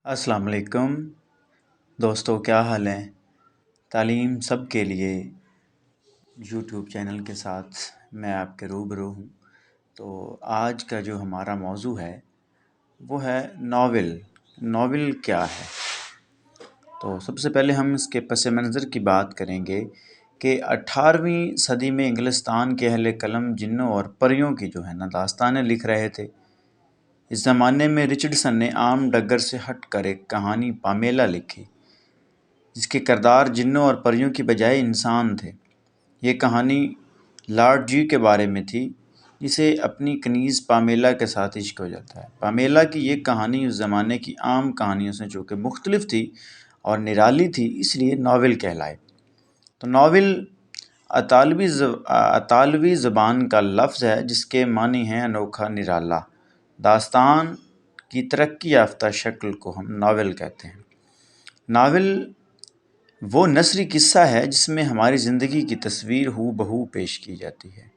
अस्सलाम वालेकुम दोस्तों, क्या हाल है। तालीम सब के लिए यूट्यूब चैनल के साथ मैं आपके रूबरू हूँ। तो आज का जो हमारा मौजू है वो है नावल। नावल क्या है? तो सबसे पहले हम इसके पस मंज़र की बात करेंगे कि 18वीं सदी में इंग्लिस्तान के अहले कलम जिन्नों और परियों की जो है ना दास्तानें लिख रहे थे। इस ज़माने में रिचर्डसन ने आम डगर से हट कर एक कहानी पामेला लिखी, जिसके किरदार जिन्नों और परियों की बजाय इंसान थे। ये कहानी लॉर्ड जी के बारे में थी, जिसे अपनी कनीज़ पामेला के साथ इश्क हो जाता है। पामेला की ये कहानी उस ज़माने की आम कहानियों से चूँकि मुख्तलिफ थी और निराली थी, इसलिए नावल कहलाए। तो नावल अतालवी ज़बान का लफ्ज़ है, जिसके मानी हैं अनोखा, निराला। दास्तान की तरक्की याफ्ता शक्ल को हम नावल कहते हैं। नावल वो नसरी किस्सा है जिसमें हमारी ज़िंदगी की तस्वीर हू बहू पेश की जाती है।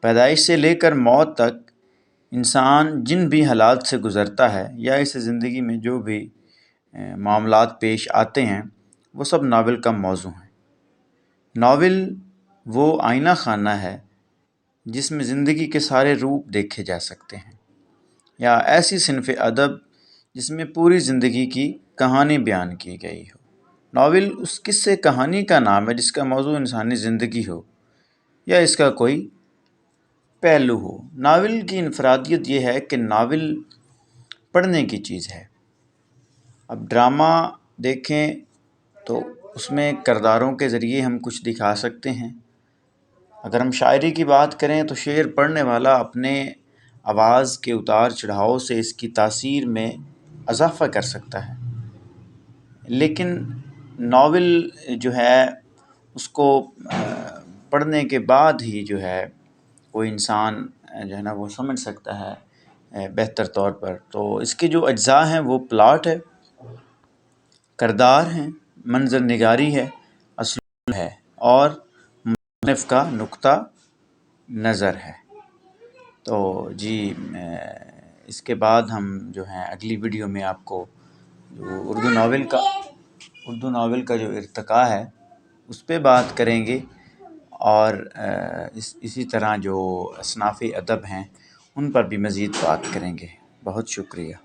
पैदाइश से लेकर मौत तक इंसान जिन भी हालात से गुज़रता है या इस ज़िंदगी में जो भी मामलात पेश आते हैं, वो सब नावल का मौजू हैं। नावल वो आईना खाना है जिसमें ज़िंदगी के सारे रूप देखे जा सकते हैं, या ऐसी सिनफ़ अदब जिसमें पूरी ज़िंदगी की कहानी बयान की गई हो। नावल उस किस्से कहानी का नाम है जिसका मौजू इंसानी ज़िंदगी हो या इसका कोई पहलू हो। नावल की इनफरादियत ये है कि नावल पढ़ने की चीज़ है। अब ड्रामा देखें तो उसमें किरदारों के ज़रिए हम कुछ दिखा सकते हैं। अगर हम शायरी की बात करें तो शेर पढ़ने वाला अपने आवाज़ के उतार चढ़ाव से इसकी तासीर में इजाफ़ा कर सकता है। लेकिन नावल जो है उसको पढ़ने के बाद ही जो है कोई इंसान जो है ना वो समझ सकता है बेहतर तौर पर। तो इसके जो अज्जा हैं वो प्लॉट है, किरदार हैं, मंज़र निगारी है, असलूब है और मुसन्निफ़ का नुक्ता नज़र है। तो जी इसके बाद हम जो है अगली वीडियो में आपको जो उर्दू नावल का जो इर्तिक़ा है उस पे बात करेंगे, और इसी तरह जो असनाफ़ अदब हैं उन पर भी मज़ीद बात करेंगे। बहुत शुक्रिया।